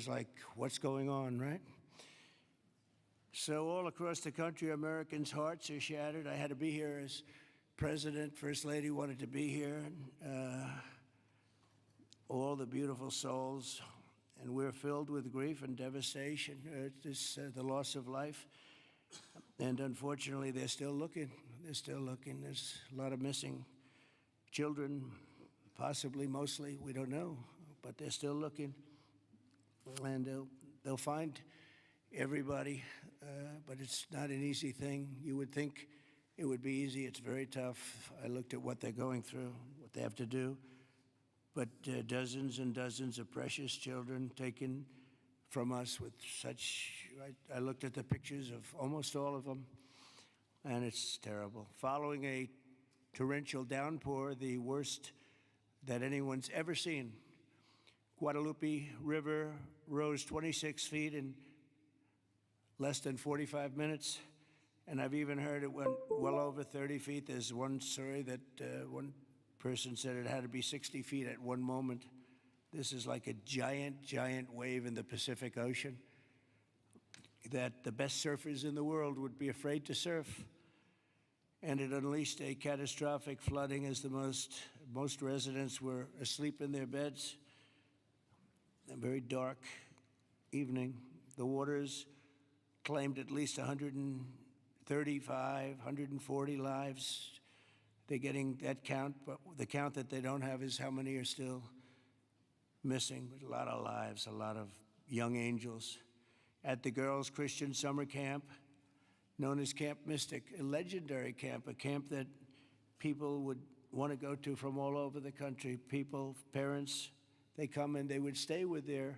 was like, what's going on, right? So all across the country, Americans' hearts are shattered. I had to be here as president. First Lady wanted to be here. All the beautiful souls. And we're filled with grief and devastation. The loss of life. And unfortunately, they're still looking. They're still looking. There's a lot of missing children, possibly, mostly. We don't know. But they're still looking. And they'll find everybody, but it's not an easy thing. You would think it would be easy. It's very tough. I looked at what they're going through, what they have to do. But dozens and dozens of precious children taken from us with such, I looked at the pictures of almost all of them, and it's terrible. Following a torrential downpour, the worst that anyone's ever seen, Guadalupe River rose 26 feet in less than 45 minutes, and I've even heard it went well over 30 feet. There's one story that one person said it had to be 60 feet at one moment. This is like a giant, giant wave in the Pacific Ocean that the best surfers in the world would be afraid to surf. And it unleashed a catastrophic flooding as most residents were asleep in their beds. A very dark evening. The waters claimed at least 135, 140 lives. They're getting that count, but the count that they don't have is how many are still missing. But a lot of lives, a lot of young angels. At the girls' Christian summer camp, known as Camp Mystic, a legendary camp, a camp that people would want to go to from all over the country. People, parents, they come and they would stay with their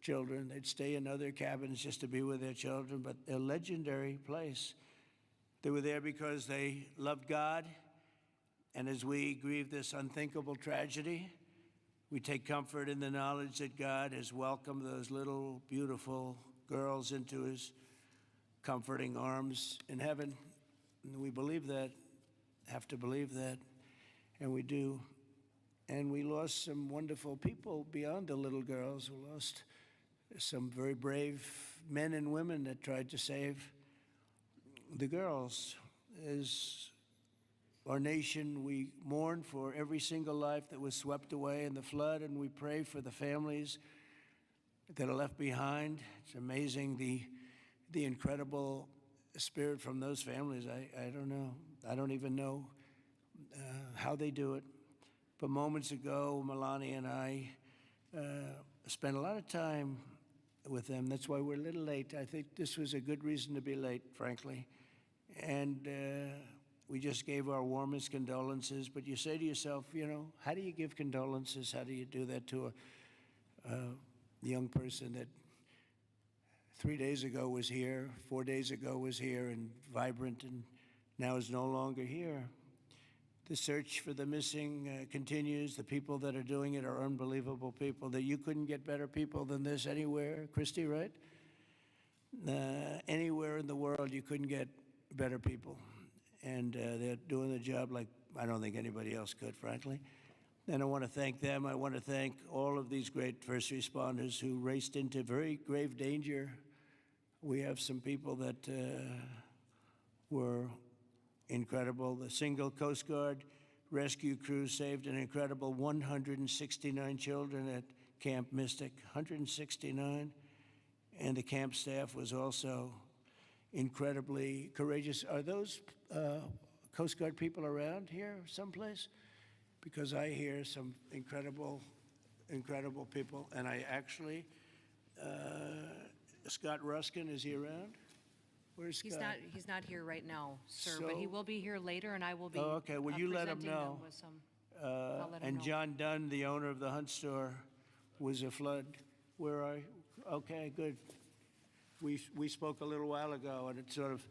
children. They'd stay in other cabins just to be with their children, but a legendary place. They were there because they loved God, and as we grieve this unthinkable tragedy, we take comfort in the knowledge that God has welcomed those little, beautiful girls into his comforting arms in heaven. And we believe that, have to believe that, and we do. And we lost some wonderful people beyond the little girls. We lost some very brave men and women that tried to save the girls. As our nation, we mourn for every single life that was swept away in the flood, and we pray for the families that are left behind. It's amazing the incredible spirit from those families. I don't know. I don't even know how they do it. But moments ago, Melania and I spent a lot of time with them. That's why we're a little late. I think this was a good reason to be late, frankly. And we just gave our warmest condolences. But you say to yourself, you know, how do you give condolences? How do you do that to a young person that 3 days ago was here, 4 days ago was here and vibrant, and now is no longer here? The search for the missing continues. The people that are doing it are unbelievable people. That you couldn't get better people than this anywhere, Christy, right? Anywhere in the world, you couldn't get better people. And they're doing the job like I don't think anybody else could, frankly. And I want to thank them. I want to thank all of these great first responders who raced into very grave danger. We have some people that were incredible. The single Coast Guard rescue crew saved an incredible 169 children at Camp Mystic, 169. And the camp staff was also incredibly courageous. Are those Coast Guard people around here someplace? Because I hear some incredible people. And I actually, Scott Ruskin, is he around? Where's Scott? He's not here right now, sir, but he will be here later, and I will be okay. Well, you let him know. With some, and John Dunn, the owner of the Hunt store, was a flood. Where are you? Okay, good. We spoke a little while ago, and it sort of,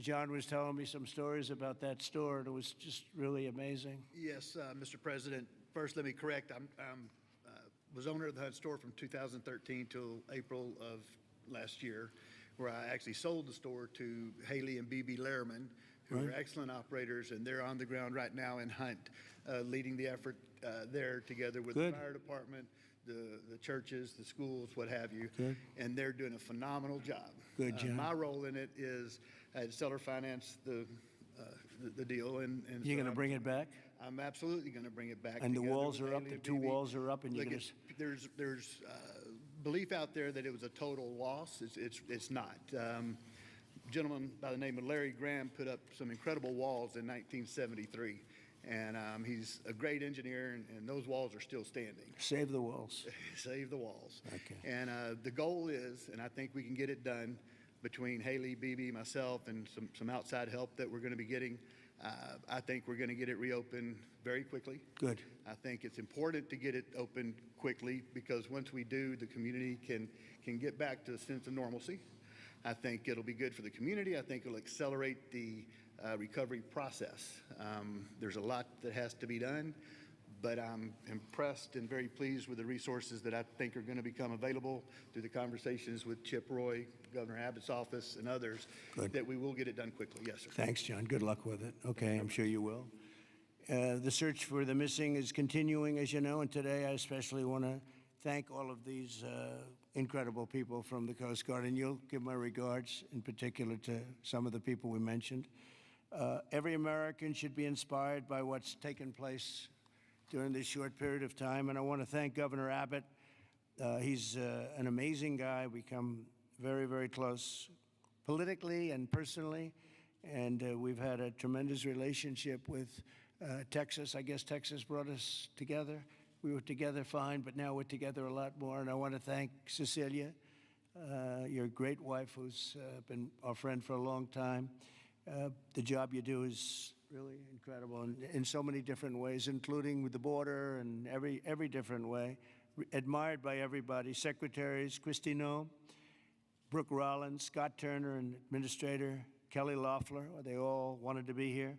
John was telling me some stories about that store, and it was just really amazing. Yes, Mr. President. First, let me correct. I was owner of the Hunt store from 2013 till April of last year, where I actually sold the store to Haley and BB Lehrman, who are excellent operators, and they're on the ground right now in Hunt, leading the effort there together with the fire department, the churches, the schools, what have you. Good. And they're doing a phenomenal job. Good job. My role in it is I had seller finance the deal. And You're so going to bring it back? I'm absolutely going to bring it back. And the together walls with are up, Haley the and two BB. walls are up, and you're Look, going to... there's belief out there that it was a total loss. It's not. A gentleman by the name of Larry Graham put up some incredible walls in 1973. And he's a great engineer, and those walls are still standing. Save the walls. Save the walls. Okay. And the goal is, and I think we can get it done between Haley, BB, myself, and some outside help that we're going to be getting. I think we're going to get it reopened very quickly. Good. I think it's important to get it open quickly because once we do, the community can get back to a sense of normalcy. I think it'll be good for the community. I think it'll accelerate the recovery process. There's a lot that has to be done, but I'm impressed and very pleased with the resources that I think are going to become available through the conversations with Chip Roy, Governor Abbott's office, and others. Good. That we will get it done quickly. Yes, sir. Thanks, John. Good luck with it. Okay, I'm sure you will. The search for the missing is continuing, as you know, and today I especially want to thank all of these incredible people from the Coast Guard, and you'll give my regards in particular to some of the people we mentioned. Every American should be inspired by what's taken place during this short period of time, and I want to thank Governor Abbott. He's an amazing guy. We come very, very close politically and personally, and we've had a tremendous relationship with Texas. I guess Texas brought us together. We were together fine, but now we're together a lot more, and I want to thank Cecilia, your great wife, who's been our friend for a long time. The job you do is really incredible in so many different ways, including with the border and every different way. Admired by everybody. Secretaries, Christino, Brooke Rollins, Scott Turner, and Administrator Kelly Loeffler, they all wanted to be here.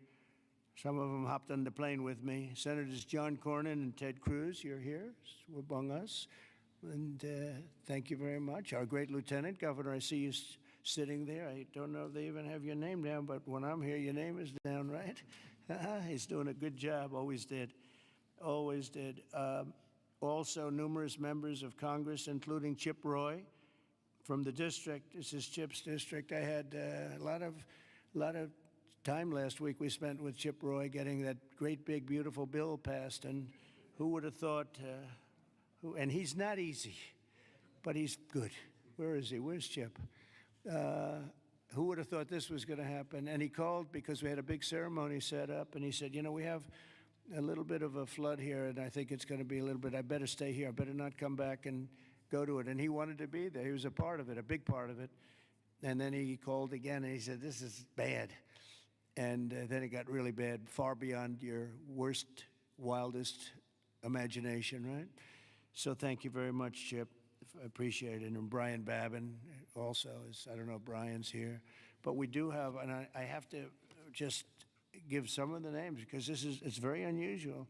Some of them hopped on the plane with me. Senators John Cornyn and Ted Cruz, you're here among us. And thank you very much. Our great Lieutenant Governor, I see you sitting there. I don't know if they even have your name down, but when I'm here, your name is down, right? He's doing a good job, always did. Always did. Also, numerous members of Congress, including Chip Roy from the district. This is Chip's district. I had a lot of time last week we spent with Chip Roy getting that great, big, beautiful bill passed. And who would have thought, and he's not easy, but he's good. Where is he? Where's Chip? Who would have thought this was going to happen? And he called because we had a big ceremony set up, and he said, you know, we have a little bit of a flood here, and I think it's going to be a little bit, I better stay here. I better not come back and go to it. And he wanted to be there. He was a part of it, a big part of it. And then he called again, and he said, this is bad. And then it got really bad, far beyond your worst, wildest imagination, right? So thank you very much, Chip. I appreciate it. And Brian Babin also is, I don't know if Brian's here. But we do have, and I have to just give some of the names because it's very unusual.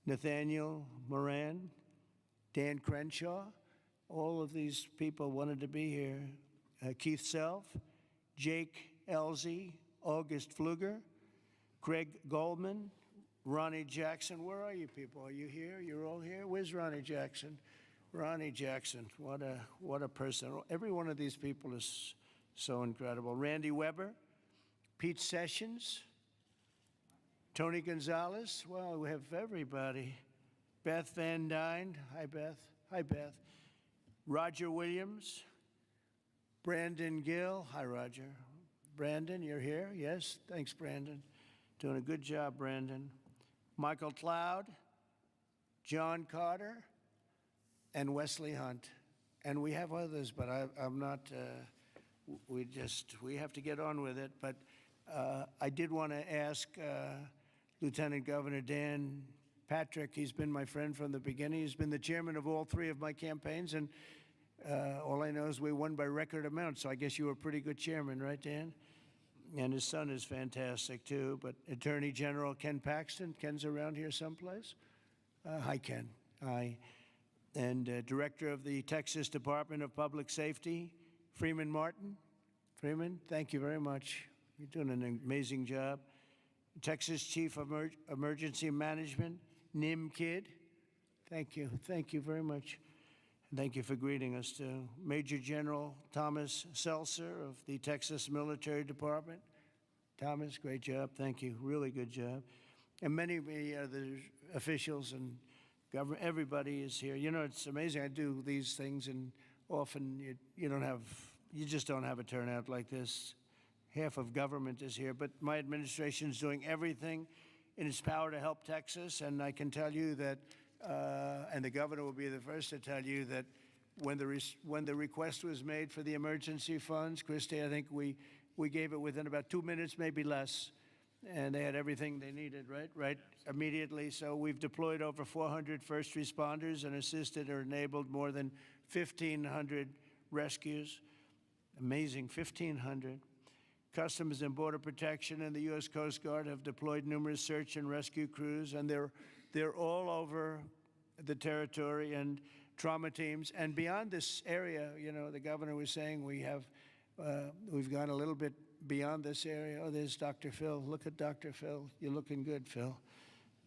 Nathaniel Moran, Dan Crenshaw, all of these people wanted to be here. Keith Self, Jake Elzey, August Pfluger, Craig Goldman, Ronnie Jackson. Where are you people? Are you here? You're all here? Where's Ronnie Jackson? Ronnie Jackson, what a person. Every one of these people is so incredible. Randy Weber, Pete Sessions, Tony Gonzalez. Well, we have everybody. Beth Van Dyne. Hi, Beth. Hi, Beth. Roger Williams, Brandon Gill. Hi, Roger. Brandon, you're here? Yes, thanks, Brandon. Doing a good job, Brandon. Michael Cloud, John Carter, and Wesley Hunt. And we have others, but I'm not, we have to get on with it. But I did want to ask Lieutenant Governor Dan Patrick, he's been my friend from the beginning. He's been the chairman of all three of my campaigns, and all I know is we won by record amounts, so I guess you were a pretty good chairman, right, Dan? And his son is fantastic, too. But Attorney General Ken Paxton, Ken's around here someplace? Hi, Ken. Hi. And Director of the Texas Department of Public Safety, Freeman Martin. Freeman, thank you very much. You're doing an amazing job. Texas Chief of Emergency Management, Nim Kidd. Thank you. Thank you very much. Thank you for greeting us, too. Major General Thomas Seltzer of the Texas Military Department. Thomas, great job. Thank you. Really good job. And many other officials and government, everybody is here. You know, it's amazing. I do these things, and often you just don't have a turnout like this. Half of government is here, but my administration is doing everything in its power to help Texas, and I can tell you that, and the governor will be the first to tell you that when the request was made for the emergency funds, Christy, I think we gave it within about 2 minutes, maybe less, and they had everything they needed, right, immediately. So we've deployed over 400 first responders and assisted or enabled more than 1,500 rescues. Amazing, 1,500. Customs and Border Protection and the U.S. Coast Guard have deployed numerous search and rescue crews, and they're all over the territory, and trauma teams. And beyond this area, you know, the governor was saying we've gone a little bit beyond this area. Oh, there's Dr. Phil. Look at Dr. Phil. You're looking good, Phil.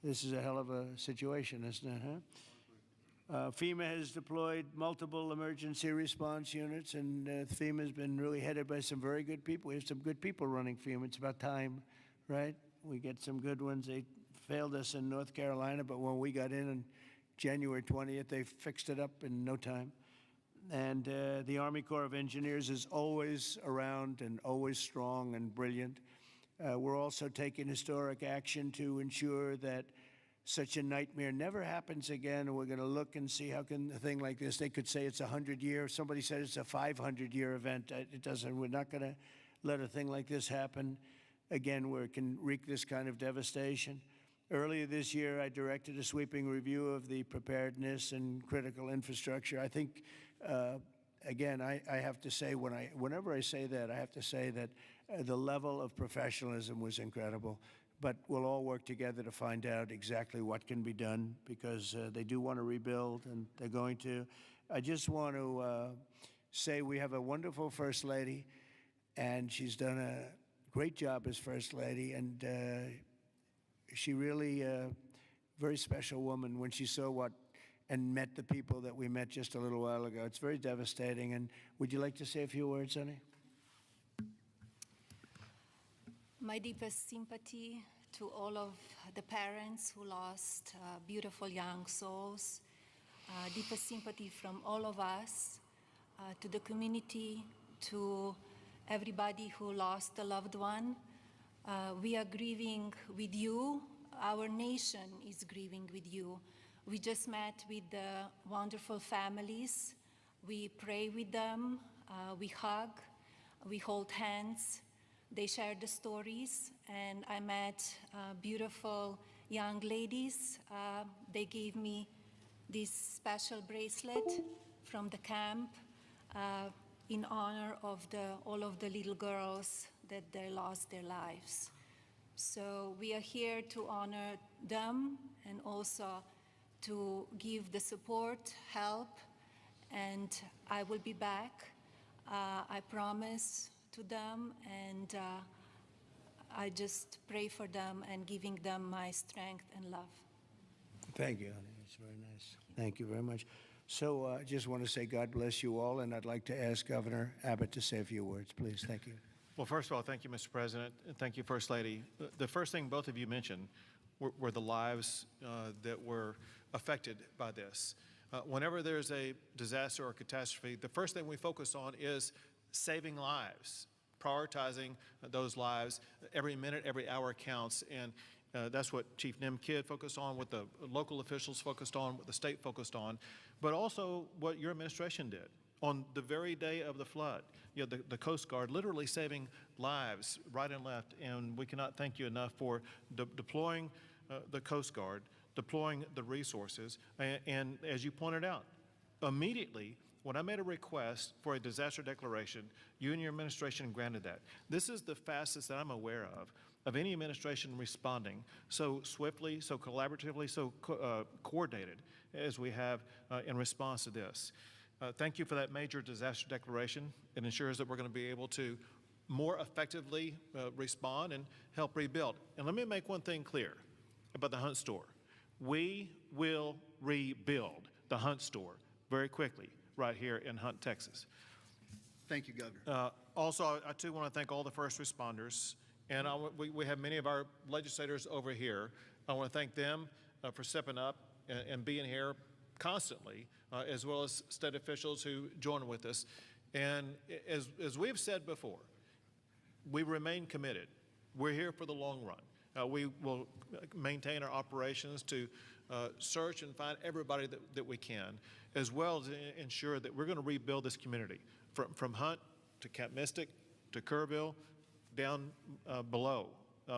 This is a hell of a situation, isn't it, huh? FEMA has deployed multiple emergency response units, and FEMA has been really headed by some very good people. We have some good people running FEMA. It's about time, right? We get some good ones. They failed us in North Carolina, but when we got in on January 20th, they fixed it up in no time. And the Army Corps of Engineers is always around and always strong and brilliant. We're also taking historic action to ensure that such a nightmare never happens again. We're going to look and see how can a thing like this, they could say it's a 100-year, somebody said it's a 500-year event. It doesn't, we're not going to let a thing like this happen again where it can wreak this kind of devastation. Earlier this year, I directed a sweeping review of the preparedness and critical infrastructure. I think, again, I have to say, whenever I say that, I have to say that the level of professionalism was incredible. But we'll all work together to find out exactly what can be done, because they do want to rebuild, and they're going to. I just want to say we have a wonderful First Lady, and she's done a great job as First Lady, and she really very special woman when she saw and met the people that we met just a little while ago. It's very devastating. And would you like to say a few words, honey? My deepest sympathy to all of the parents who lost beautiful young souls. Deepest sympathy from all of us, to the community, to everybody who lost a loved one. We are grieving with you. Our nation is grieving with you. We just met with the wonderful families. We pray with them, we hug, we hold hands. They shared the stories, and I met beautiful young ladies. They gave me this special bracelet from the camp in honor of all of the little girls that they lost their lives. So we are here to honor them and also to give the support, help, and I will be back. I promise to them, and I just pray for them and giving them my strength and love. Thank you, honey. It's very nice. Thank you very much. So I just want to say God bless you all, and I'd like to ask Governor Abbott to say a few words, please. Thank you. Well, first of all, thank you, Mr. President, and thank you, First Lady. The first thing both of you mentioned were the lives that were affected by this. Whenever there's a disaster or catastrophe, the first thing we focus on is saving lives, prioritizing those lives. Every minute, every hour counts, and that's what Chief Nim Kidd focused on, what the local officials focused on, what the state focused on, but also what your administration did. On the very day of the flood, you know, the Coast Guard literally saving lives right and left, and we cannot thank you enough for deploying the Coast Guard, deploying the resources, and as you pointed out, immediately when I made a request for a disaster declaration, you and your administration granted that. This is the fastest that I'm aware of any administration responding so swiftly, so collaboratively, so coordinated as we have in response to this. Thank you for that major disaster declaration. It ensures that we're going to be able to more effectively respond and help rebuild. And let me make one thing clear about the Hunt store. We will rebuild the Hunt store very quickly right here in Hunt, Texas. Thank you, Governor. Also, I too want to thank all the first responders, and we have many of our legislators over here. I want to thank them for stepping up and being here constantly, as well as state officials who join with us. And as we've said before, we remain committed. We're here for the long run. We will maintain our operations to search and find everybody that we can, as well as ensure that we're going to rebuild this community from Hunt to Camp Mystic to Kerrville down below.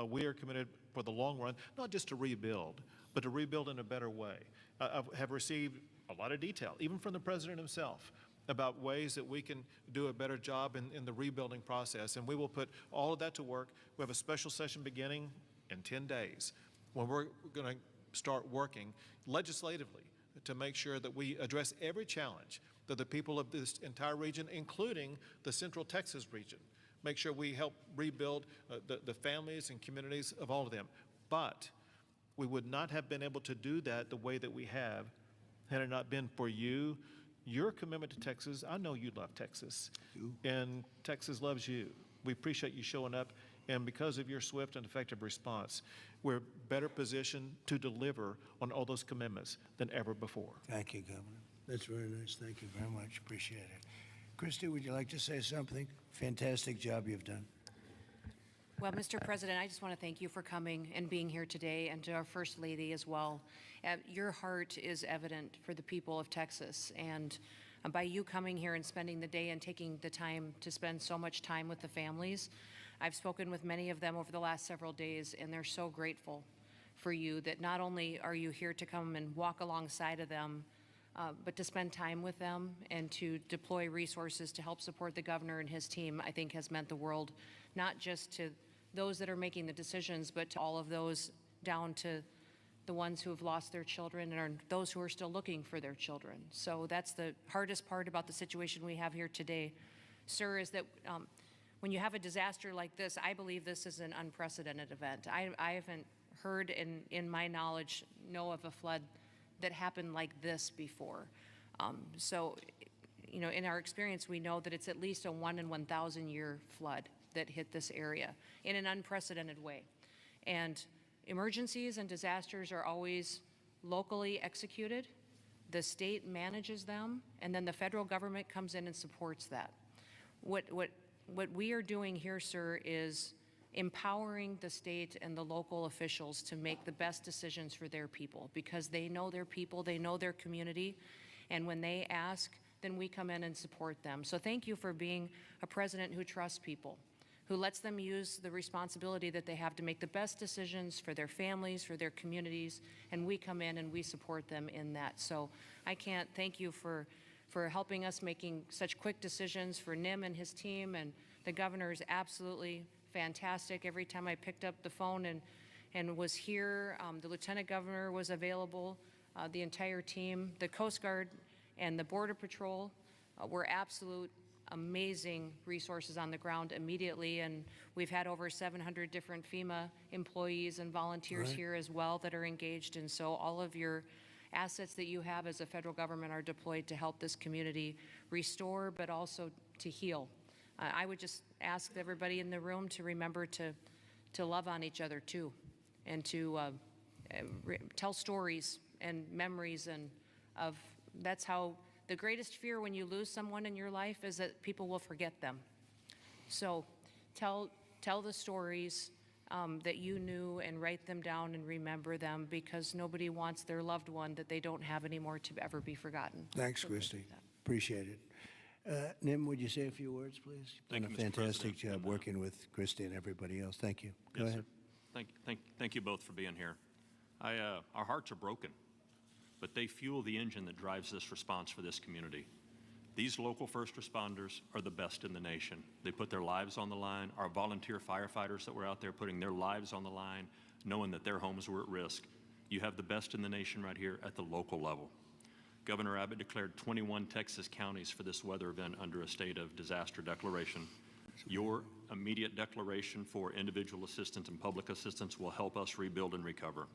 We are committed for the long run, not just to rebuild, but to rebuild in a better way. I have received a lot of detail, even from the president himself, about ways that we can do a better job in the rebuilding process, and we will put all of that to work. We have a special session beginning in 10 days when we're going to start working legislatively to make sure that we address every challenge that the people of this entire region, including the Central Texas region, make sure we help rebuild the families and communities of all of them. But we would not have been able to do that the way that we have had it not been for you, your commitment to Texas. I know you love Texas, and Texas loves you. We appreciate you showing up, and because of your swift and effective response, we're better positioned to deliver on all those commitments than ever before. Thank you, Governor. That's very nice. Thank you very much. Appreciate it. Christy, would you like to say something? Fantastic job you've done. Well, Mr. President, I just want to thank you for coming and being here today, and to our First Lady as well. Your heart is evident for the people of Texas, and by you coming here and spending the day and taking the time to spend so much time with the families, I've spoken with many of them over the last several days, and they're so grateful for you that not only are you here to come and walk alongside of them, but to spend time with them and to deploy resources to help support the governor and his team, I think has meant the world, not just to those that are making the decisions, but to all of those down to the ones who have lost their children and are those who are still looking for their children. So that's the hardest part about the situation we have here today, sir, is that when you have a disaster like this, I believe this is an unprecedented event. I haven't heard in my knowledge, know of a flood that happened like this before. So, you know, in our experience, we know that it's at least a 1 in 1,000 year flood that hit this area in an unprecedented way. And emergencies and disasters are always locally executed. The state manages them, and then the federal government comes in and supports that. What we are doing here, sir, is empowering the state and the local officials to make the best decisions for their people, because they know their people, they know their community, and when they ask, then we come in and support them. So thank you for being a president who trusts people, who lets them use the responsibility that they have to make the best decisions for their families, for their communities, and we come in and we support them in that. So I can't thank you for helping us making such quick decisions, for Nim and his team, and the governor is absolutely fantastic. Every time I picked up the phone and was here, the lieutenant governor was available, the entire team, the Coast Guard and the Border Patrol were absolute amazing resources on the ground immediately, and we've had over 700 different FEMA employees and volunteers here as well that are engaged, and so all of your assets that you have as a federal government are deployed to help this community restore, but also to heal. I would just ask everybody in the room to remember to love on each other too, and to tell stories and memories, and of that's how the greatest fear when you lose someone in your life is that people will forget them. So tell the stories that you knew, and write them down and remember them, because nobody wants their loved one that they don't have anymore to ever be forgotten. Thanks, Christy. Appreciate it. Nim, would you say a few words, please? Thank you, Done a Mr. fantastic President. job working with Christy and everybody else. Thank you. Go Yes, ahead. sir. Thank you both for being here. Our hearts are broken, but they fuel the engine that drives this response for this community. These local first responders are the best in the nation. They put their lives on the line. Our volunteer firefighters that were out there putting their lives on the line, knowing that their homes were at risk. You have the best in the nation right here at the local level. Governor Abbott declared 21 Texas counties for this weather event under a state of disaster declaration. Your immediate declaration for individual assistance and public assistance will help us rebuild and recover.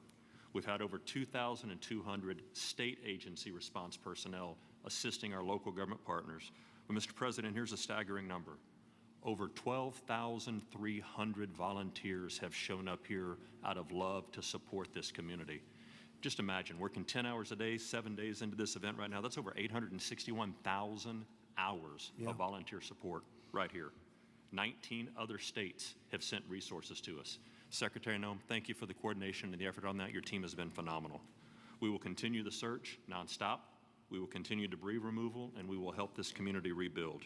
We've had over 2,200 state agency response personnel assisting our local government partners. But Mr. President, here's a staggering number. Over 12,300 volunteers have shown up here out of love to support this community. Just imagine, working 10 hours a day, 7 days into this event right now, that's over 861,000 hours of volunteer support right here. 19 other states have sent resources to us. Secretary Noem, thank you for the coordination and the effort on that. Your team has been phenomenal. We will continue the search nonstop. We will continue debris removal, and we will help this community rebuild.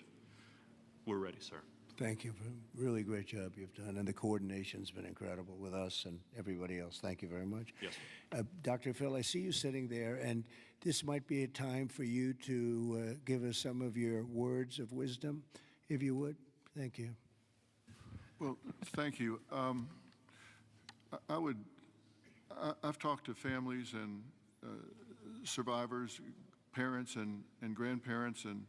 We're ready, sir. Thank you for a really great job you've done, and the coordination's been incredible with us and everybody else. Thank you very much. Yes. Dr. Phil, I see you sitting there, and this might be a time for you to give us some of your words of wisdom, if you would. Thank you. Well, thank you. I've talked to families and survivors, parents and grandparents, and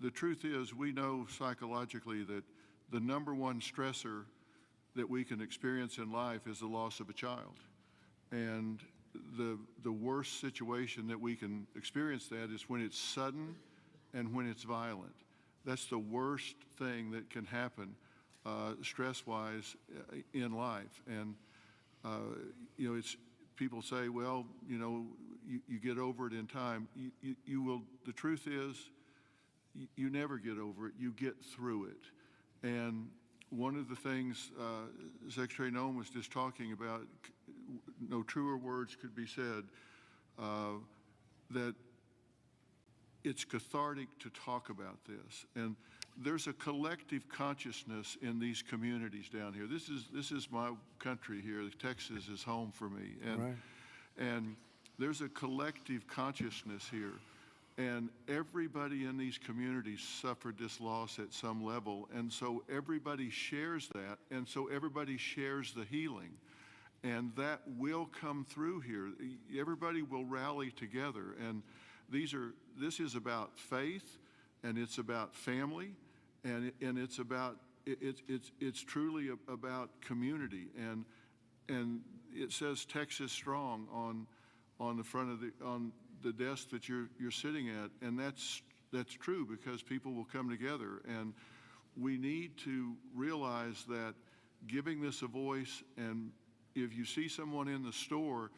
the truth is we know psychologically that the number one stressor that we can experience in life is the loss of a child. And the worst situation that we can experience that is when it's sudden and when it's violent. That's the worst thing that can happen stress-wise in life. And you know, it's people say, well, you know, you get over it in time. You will. The truth is, you never get over it. You get through it. And one of the things Secretary Noem was just talking about, no truer words could be said, that it's cathartic to talk about this. And there's a collective consciousness in these communities down here. This is my country here. Texas is home for me. And, right. And there's a collective consciousness here. And everybody in these communities suffered this loss at some level. And so everybody shares that. And so everybody shares the healing. And that will come through here. Everybody will rally together. And this is about faith, and it's about family, and it's about it's truly about community. And it says Texas Strong on the front of the desk that you're sitting at, and that's true because people will come together. And we need to realize that giving this a voice, and if you see someone in the store,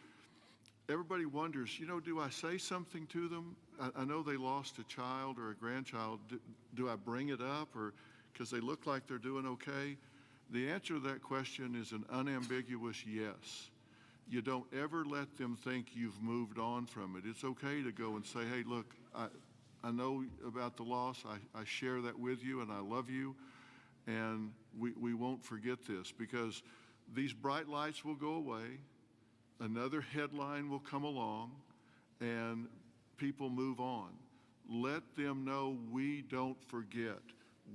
everybody wonders, you know, do I say something to them? I know they lost a child or a grandchild. Do I bring it up, or because they look like they're doing okay? The answer to that question is an unambiguous yes. You don't ever let them think you've moved on from it. It's okay to go and say, hey, look, I know about the loss. I share that with you, and I love you, and we won't forget this, because these bright lights will go away. Another headline will come along, and people move on. Let them know we don't forget.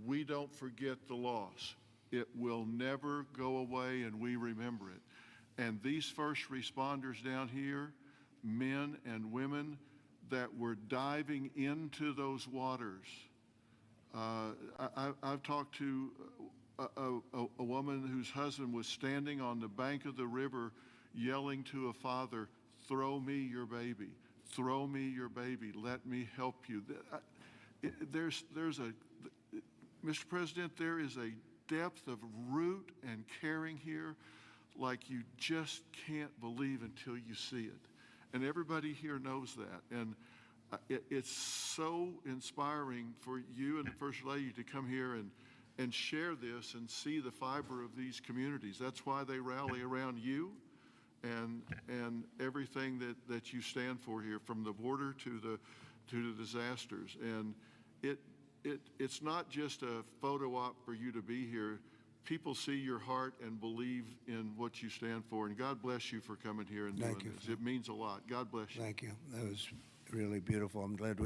We don't forget the loss. It will never go away, and we remember it. And these first responders down here, men and women that were diving into those waters. I've talked to a woman whose husband was standing on the bank of the river yelling to a father, throw me your baby, throw me your baby, let me help you. Mr. President, there is a depth of root and caring here like you just can't believe until you see it. And everybody here knows that. And it's so inspiring for you and the First Lady to come here and share this and see the fiber of these communities. That's why they rally around you and everything that you stand for here, from the border to the disasters. And it's not just a photo op for you to be here. People see your heart and believe in what you stand for. And God bless you for coming here and doing this. It means a lot. God bless you. Thank you. That was really beautiful. I'm glad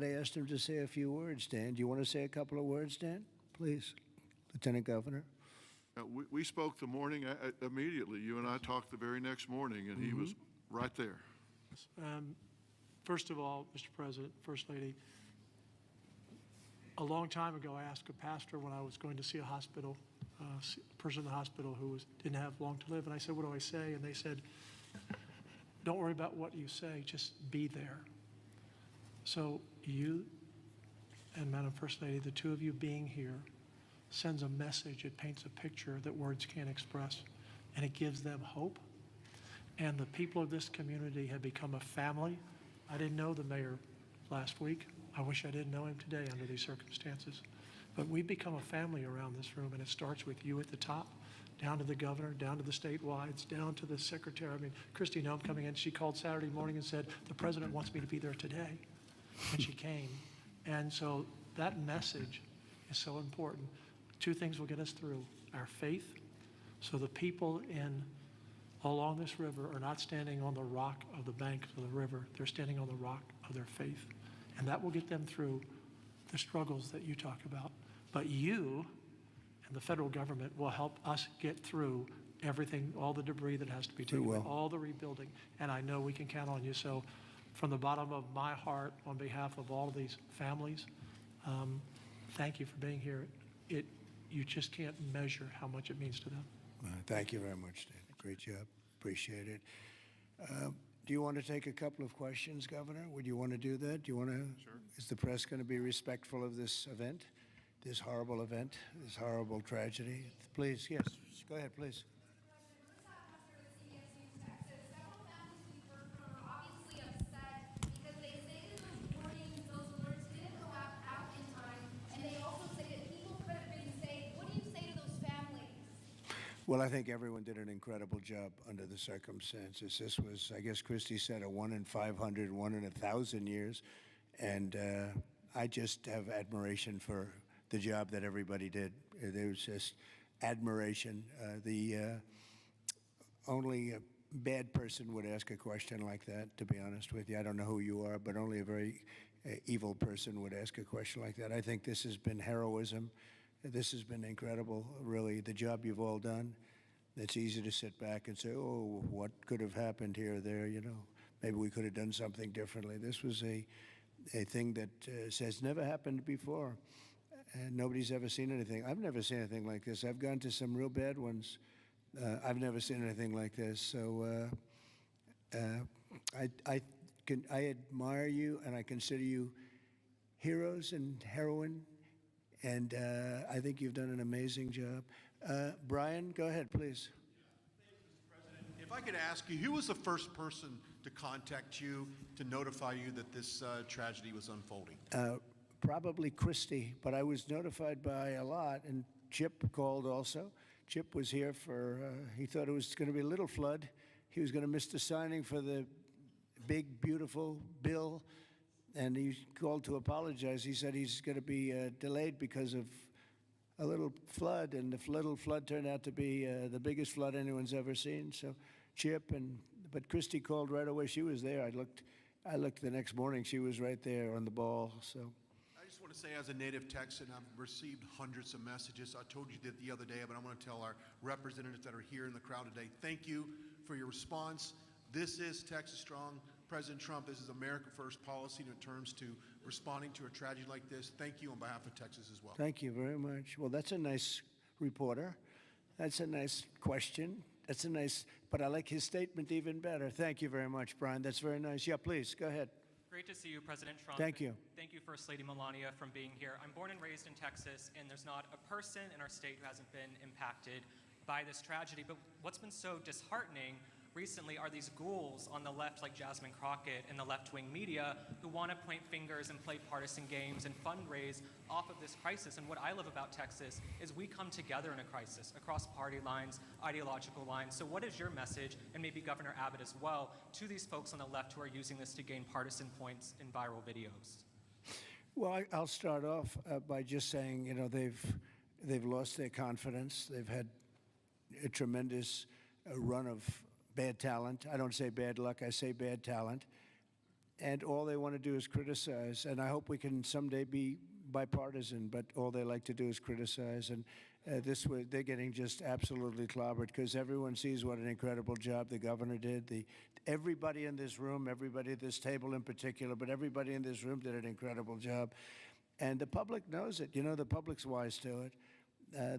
I asked him to say a few words, Dan. Do you want to say a couple of words, Dan? Please, Lieutenant Governor. We spoke the morning immediately. You and I talked the very next morning, and he was right there. First of all, Mr. President, First Lady, a long time ago, I asked a pastor when I was going to see a hospital, a person in the hospital who didn't have long to live, and I said, what do I say? And they said, don't worry about what you say, just be there. So you and Madam First Lady, the two of you being here, sends a message. It paints a picture that words can't express, and it gives them hope. And the people of this community have become a family. I didn't know the mayor last week. I wish I didn't know him today under these circumstances. But we've become a family around this room, and it starts with you at the top, down to the governor, down to the statewide, down to the secretary. I mean, Christy Nome coming in, she called Saturday morning and said, the president wants me to be there today. And she came. And so that message is so important. Two things will get us through: our faith, so the people along this river are not standing on the rock of the bank of the river. They're standing on the rock of their faith. And that will get them through the struggles that you talk about. But you and the federal government will help us get through everything, all the debris that has to be taken, all the rebuilding. And I know we can count on you. So from the bottom of my heart, on behalf of all of these families, thank you for being here. You just can't measure how much it means to them. Thank you very much, David. Great job. Appreciate it. Do you want to take a couple of questions, Governor? Would you want to do that? Do you want to? Sure. Is the press going to be respectful of this event, this horrible event, this horrible tragedy? Please, yes. Go ahead, please. Well, I think everyone did an incredible job under the circumstances. This was, I guess Christy said, a 1 in 500, 1 in 1,000 years. And I just have admiration for the job that everybody did. There was just admiration. Only a bad person would ask a question like that, to be honest with you. I don't know who you are, but only a very evil person would ask a question like that. I think this has been heroism. This has been incredible, really, the job you've all done. It's easy to sit back and say, oh, what could have happened here or there, you know. Maybe we could have done something differently. This was a thing that has never happened before. And nobody's ever seen anything. I've never seen anything like this. I've gone to some real bad ones. I've never seen anything like this. So I admire you, and I consider you heroes and heroine. And I think you've done an amazing job. Brian, go ahead, please. Thank you, Mr. President. If I could ask you, who was the first person to contact you to notify you that this tragedy was unfolding? Probably Christy, but I was notified by a lot, and Chip called also. Chip was here for, he thought it was going to be a little flood. He was going to miss the signing for the big, beautiful bill. And he called to apologize. He said he's going to be delayed because of a little flood, and the little flood turned out to be the biggest flood anyone's ever seen. So Chip, but Christy called right away. She was there. I looked the next morning. She was right there on the ball. So I just want to say, as a native Texan, I've received hundreds of messages. I told you that the other day, but I want to tell our representatives that are here in the crowd today, thank you for your response. This is Texas Strong. President Trump, this is America First policy in terms to responding to a tragedy like this. Thank you on behalf of Texas as well. Thank you very much. Well, that's a nice reporter. That's a nice question. That's a nice, but I like his statement even better. Thank you very much, Brian. That's very nice. Yeah, please, go ahead. Great to see you, President Trump. Thank you. Thank you, First Lady Melania, for being here. I'm born and raised in Texas, and there's not a person in our state who hasn't been impacted by this tragedy. But what's been so disheartening recently are these ghouls on the left, like Jasmine Crockett and the left-wing media, who want to point fingers and play partisan games and fundraise off of this crisis. And what I love about Texas is we come together in a crisis across party lines, ideological lines. So what is your message, and maybe Governor Abbott as well, to these folks on the left who are using this to gain partisan points in viral videos? Well, I'll start off by just saying, you know, they've lost their confidence. They've had a tremendous run of bad talent. I don't say bad luck, I say bad talent. And all they want to do is criticize. And I hope we can someday be bipartisan, but all they like to do is criticize. And they're getting just absolutely clobbered because everyone sees what an incredible job the governor did. Everybody in this room, everybody at this table in particular, but everybody in this room did an incredible job. And the public knows it. You know, the public's wise to it.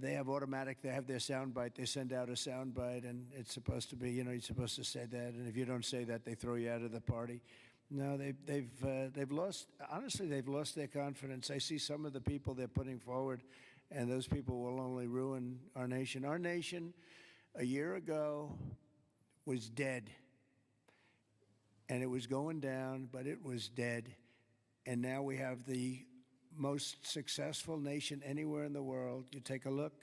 They have their soundbite. They send out a soundbite, and it's supposed to be, you know, you're supposed to say that. And if you don't say that, they throw you out of the party. No, they've lost, honestly, they've lost their confidence. I see some of the people they're putting forward, and those people will only ruin our nation. Our nation, a year ago, was dead. And it was going down, but it was dead. And now we have the most successful nation anywhere in the world. You take a look.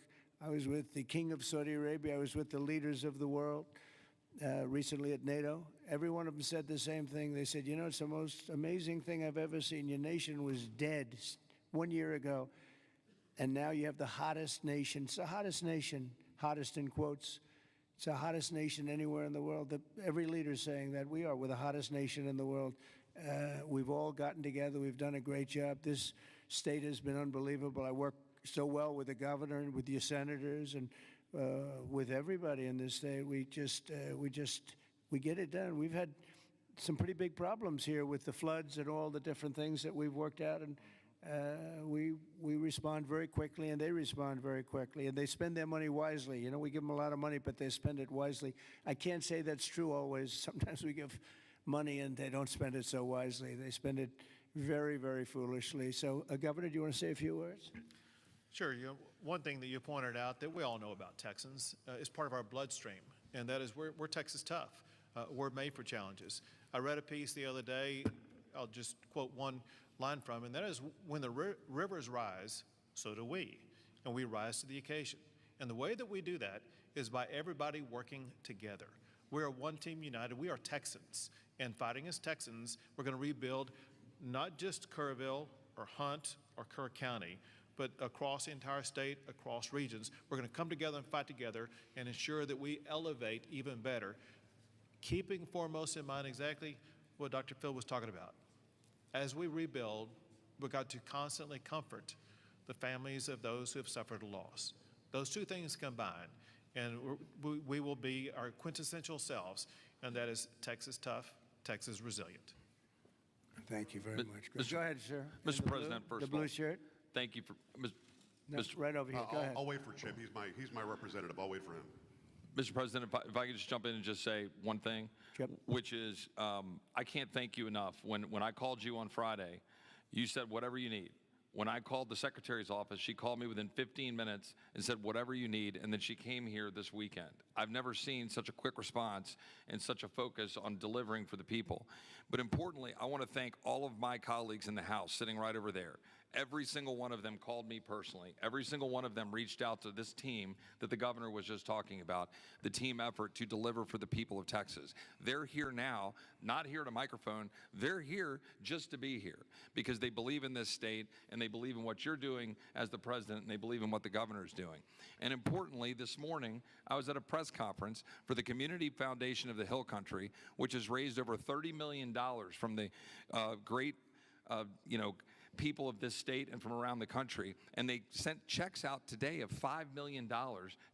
I was with the King of Saudi Arabia. I was with the leaders of the world recently at NATO. Every one of them said the same thing. They said, you know, it's the most amazing thing I've ever seen. Your nation was dead 1 year ago, and now you have the hottest nation. It's the hottest nation, hottest in quotes. It's the hottest nation anywhere in the world. Every leader is saying that we're the hottest nation in the world. We've all gotten together. We've done a great job. This state has been unbelievable. I work so well with the governor and with your senators and with everybody in this state. We get it done. We've had some pretty big problems here with the floods and all the different things that we've worked out, and we respond very quickly, and they respond very quickly, and they spend their money wisely. You know, we give them a lot of money, but they spend it wisely. I can't say that's true always. Sometimes we give money and they don't spend it so wisely. They spend it very, very foolishly. So, Governor, do you want to say a few words? Sure. You know, one thing that you pointed out that we all know about Texans is part of our bloodstream, and that is we're Texas tough. We're made for challenges. I read a piece the other day. I'll just quote one line from, and that is, when the rivers rise, so do we, and we rise to the occasion. And the way that we do that is by everybody working together. We are one team united. We are Texans, and fighting as Texans, we're going to rebuild not just Kerrville or Hunt or Kerr County, but across the entire state, across regions. We're going to come together and fight together and ensure that we elevate even better, keeping foremost in mind exactly what Dr. Phil was talking about. As we rebuild, we've got to constantly comfort the families of those who have suffered a loss. Those two things combined, and we will be our quintessential selves, and that is Texas tough, Texas resilient. Thank you very much. Go ahead, sir. Mr. President, first the of all, blue shirt. thank you for No, right over here. Go ahead. I'll wait for Chip. He's my representative. I'll wait for him. Mr. President, if I could just jump in and just say one thing, Yep. which is I can't thank you enough. When I called you on Friday, you said whatever you need. When I called the secretary's office, she called me within 15 minutes and said whatever you need, and then she came here this weekend. I've never seen such a quick response and such a focus on delivering for the people. But importantly, I want to thank all of my colleagues in the House sitting right over there. Every single one of them called me personally. Every single one of them reached out to this team that the governor was just talking about, the team effort to deliver for the people of Texas. They're here now, not here at a microphone. They're here just to be here because they believe in this state and they believe in what you're doing as the president and they believe in what the governor's doing. And importantly, this morning, I was at a press conference for the Community Foundation of the Hill Country, which has raised over $30 million from the great, people of this state and from around the country, and they sent checks out today of $5 million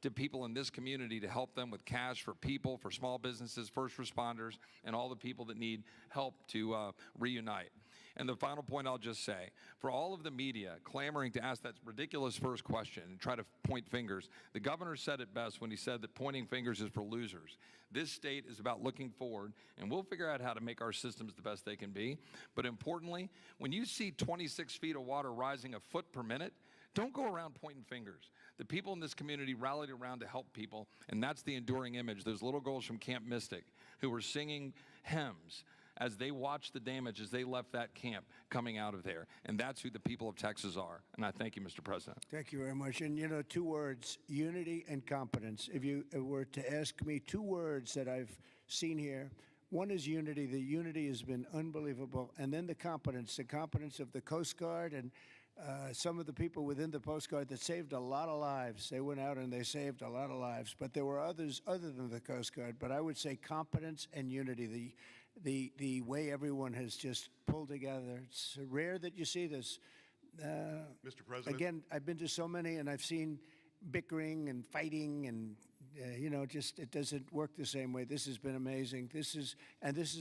to people in this community to help them with cash for people, for small businesses, first responders, and all the people that need help to reunite. And the final point I'll just say, for all of the media clamoring to ask that ridiculous first question and try to point fingers, the governor said it best when he said that pointing fingers is for losers. This state is about looking forward, and we'll figure out how to make our systems the best they can be. But importantly, when you see 26 feet of water rising a foot per minute, don't go around pointing fingers. The people in this community rallied around to help people, and that's the enduring image. Those little girls from Camp Mystic who were singing hymns as they watched the damage as they left that camp coming out of there. And that's who the people of Texas are. And I thank you, Mr. President. Thank you very much. And, two words, unity and competence. If you were to ask me two words that I've seen here, one is unity. The unity has been unbelievable. And then the competence of the Coast Guard and some of the people within the Coast Guard that saved a lot of lives. They went out and they saved a lot of lives. But there were others other than the Coast Guard. But I would say competence and unity, the way everyone has just pulled together. It's rare that you see this. Mr. President. Again, I've been to so many, and I've seen bickering and fighting, and just it doesn't work the same way. This has been amazing. This is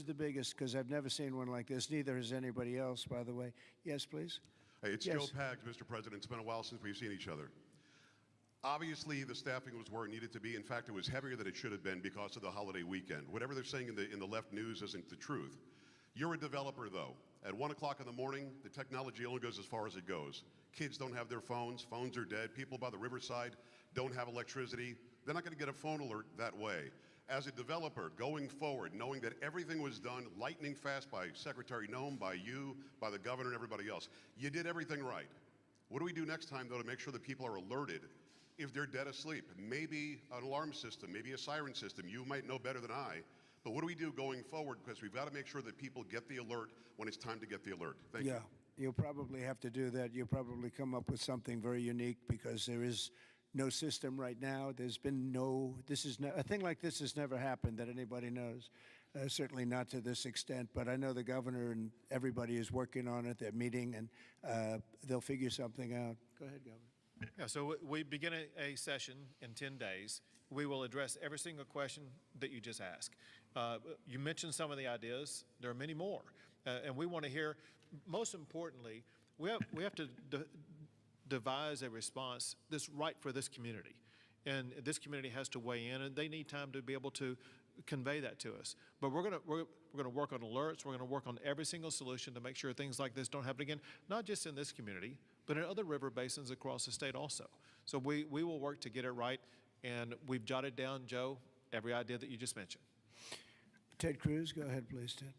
the biggest because I've never seen one like this. Neither has anybody else, by the way. Yes, please. Hey, it's Yes. Joe Pags, Mr. President. It's been a while since we've seen each other. Obviously, the staffing was where it needed to be. In fact, it was heavier than it should have been because of the holiday weekend. Whatever they're saying in the left news isn't the truth. You're a developer, though. At 1 o'clock in the morning, the technology only goes as far as it goes. Kids don't have their phones. Phones are dead. People by the riverside don't have electricity. They're not going to get a phone alert that way. As a developer, going forward, knowing that everything was done lightning fast by Secretary Noem, by you, by the governor, and everybody else, you did everything right. What do we do next time, though, to make sure that people are alerted if they're dead asleep? Maybe an alarm system, maybe a siren system. You might know better than I. But what do we do going forward? Because we've got to make sure that people get the alert when it's time to get the alert. Thank you. Yeah, you'll probably have to do that. You'll probably come up with something very unique because there is no system right now. There's been a thing like this has never happened that anybody knows. Certainly not to this extent, but I know the governor and everybody is working on it. They're meeting, and they'll figure something out. Go ahead, Governor. Yeah, so we begin a session in 10 days. We will address every single question that you just asked. You mentioned some of the ideas. There are many more, and we want to hear. Most importantly, we have to devise a response that's right for this community, and this community has to weigh in, and they need time to be able to convey that to us. But we're gonna work on alerts. We're gonna work on every single solution to make sure things like this don't happen again, not just in this community, but in other river basins across the state also. So we will work to get it right, and we've jotted down, Joe, every idea that you just mentioned. Ted Cruz, go ahead, please, Ted.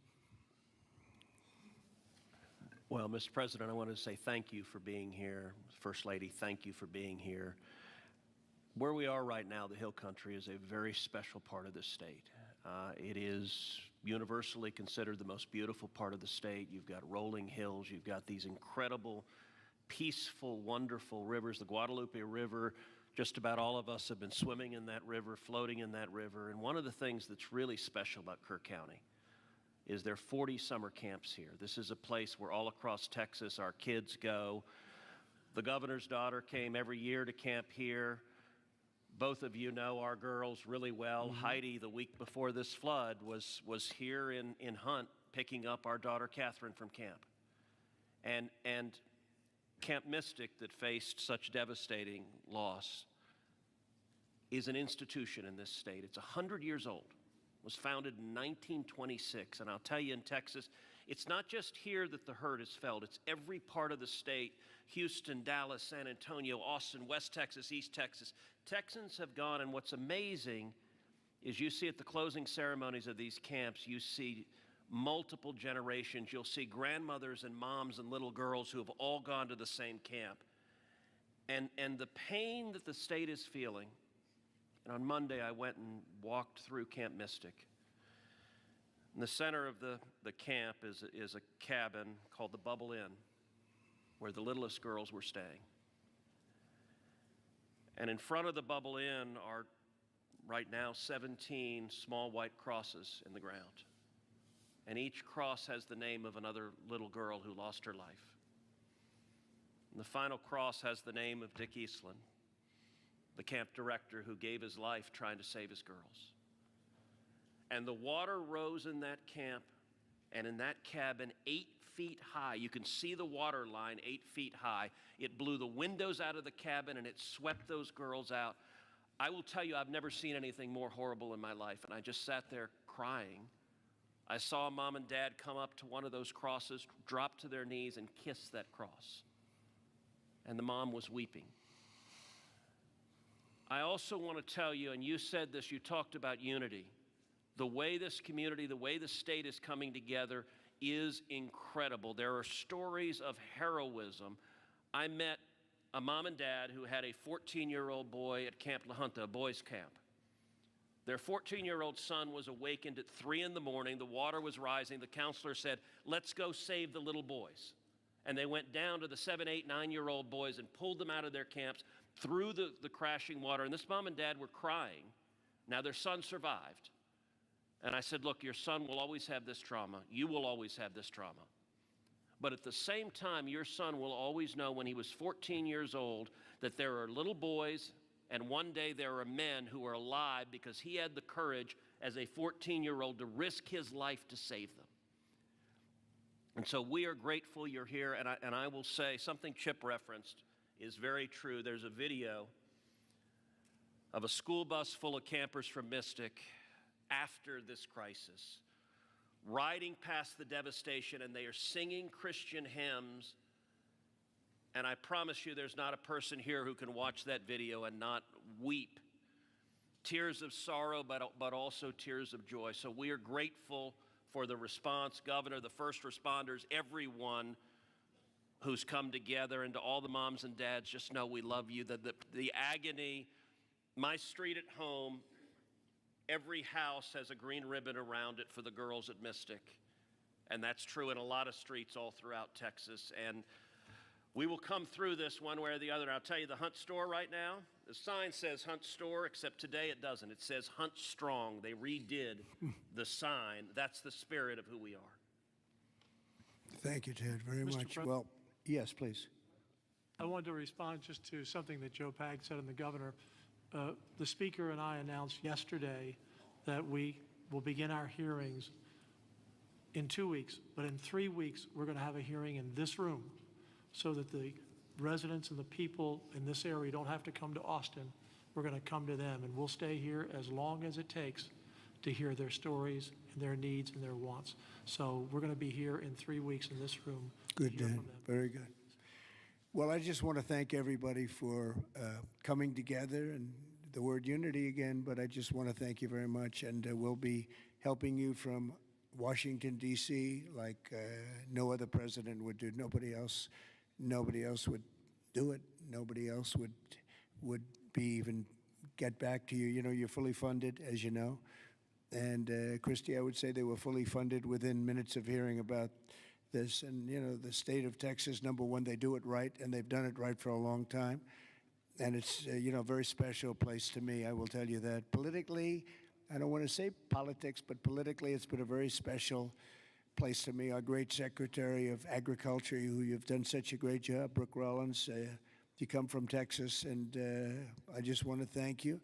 Well, Mr. President, I want to say thank you for being here. First Lady, thank you for being here. Where we are right now, the Hill Country, is a very special part of the state. It is universally considered the most beautiful part of the state. You've got rolling hills. You've got these incredible, peaceful, wonderful rivers. The Guadalupe River, just about all of us have been swimming in that river, floating in that river. And one of the things that's really special about Kerr County is there are 40 summer camps here. This is a place where all across Texas our kids go. The governor's daughter came every year to camp here. Both of you know our girls really well. Mm-hmm. Heidi, the week before this flood, was here in Hunt picking up our daughter Catherine from camp. And Camp Mystic, that faced such devastating loss, is an institution in this state. It's 100 years old. Was founded in 1926, and I'll tell you, in Texas, it's not just here that the hurt is felt. It's every part of the state: Houston, Dallas, San Antonio, Austin, West Texas, East Texas. Texans have gone, and what's amazing is you see at the closing ceremonies of these camps, you see multiple generations. You'll see grandmothers and moms and little girls who have all gone to the same camp. And the pain that the state is feeling. And on Monday, I went and walked through Camp Mystic. In the center of the camp is a cabin called the Bubble Inn, where the littlest girls were staying. And in front of the Bubble Inn are right now 17 small white crosses in the ground. And each cross has the name of another little girl who lost her life. And the final cross has the name of Dick Eastland, the camp director who gave his life trying to save his girls. And the water rose in that camp and in that cabin 8 feet high. You can see the water line 8 feet high. It blew the windows out of the cabin and it swept those girls out. I will tell you, I've never seen anything more horrible in my life, and I just sat there crying. I saw Mom and Dad come up to one of those crosses, drop to their knees and kiss that cross. And the mom was weeping. I also want to tell you, and you said this, you talked about unity. The way this community, the way the state is coming together is incredible. There are stories of heroism. I met a mom and dad who had a 14-year-old boy at Camp La Junta, a boys' camp. Their 14-year-old son was awakened at 3 in the morning. The water was rising. The counselor said, "Let's go save the little boys." And they went down to the 7, 8, 9-year-old boys and pulled them out of their camps through the crashing water. And this mom and dad were crying. Now their son survived. And I said, "Look, your son will always have this trauma. You will always have this trauma. But at the same time, your son will always know when he was 14 years old that there are little boys, and one day there are men who are alive because he had the courage as a 14-year-old to risk his life to save them." And so we are grateful you're here, and I will say something Chip referenced is very true. There's a video of a school bus full of campers from Mystic after this crisis, riding past the devastation, and they are singing Christian hymns. And I promise you, there's not a person here who can watch that video and not weep. Tears of sorrow, but also tears of joy. So we are grateful for the response, Governor, the first responders, everyone who's come together, and to all the moms and dads, just know we love you. The agony, my street at home, every house has a green ribbon around it for the girls at Mystic. And that's true in a lot of streets all throughout Texas. And we will come through this one way or the other. And I'll tell you, the Hunt store right now, the sign says Hunt store, except today it doesn't. It says Hunt Strong. They redid the sign. That's the spirit of who we are. Thank you, Ted, very much. Well, yes, please. I wanted to respond just to something that Joe Pag said and the governor. The speaker and I announced yesterday that we will begin our hearings in 2 weeks, but in 3 weeks, we're going to have a hearing in this room so that the residents and the people in this area don't have to come to Austin. We're going to come to them, and we'll stay here as long as it takes to hear their stories and their needs and their wants. So we're going to be here in 3 weeks in this room. Good, Dan. Very good. Well, I just want to thank everybody for coming together, and the word unity again, but I just want to thank you very much, and we'll be helping you from Washington, D.C., like no other president would do. Nobody else would do it. Nobody else would be even get back to you. You know, you're fully funded, as you know. And Christy, I would say they were fully funded within minutes of hearing about this. And, you know, the state of Texas, number one, they do it right, and they've done it right for a long time. And it's, you know, a very special place to me, I will tell you that. Politically, I don't want to say politics, but politically it's been a very special place to me. Our great Secretary of Agriculture, who you've done such a great job, Brooke Rollins, you come from Texas, and I just want to thank you.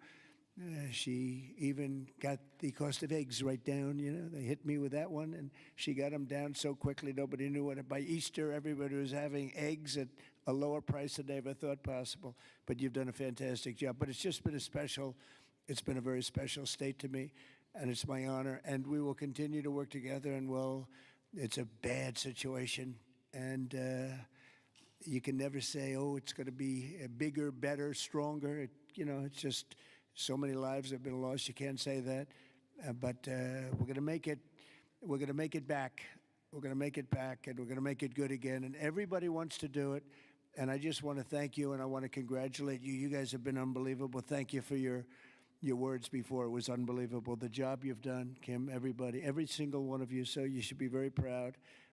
She even got the cost of eggs right down, you know. They hit me with that one, and she got them down so quickly nobody knew what. By Easter, everybody was having eggs at a lower price than they ever thought possible. But you've done a fantastic job. But it's just been it's been a very special state to me, and it's my honor. And we will continue to work together, and it's a bad situation. And you can never say, oh, it's going to be bigger, better, stronger. You know, it's just so many lives have been lost. You can't say that. But we're going to make it. We're going to make it back. We're going to make it back, and we're going to make it good again. And everybody wants to do it. And I just want to thank you, and I want to congratulate you. You guys have been unbelievable. Thank you for your words before. It was unbelievable. The job you've done, Kim, everybody, every single one of you. So you should be very proud.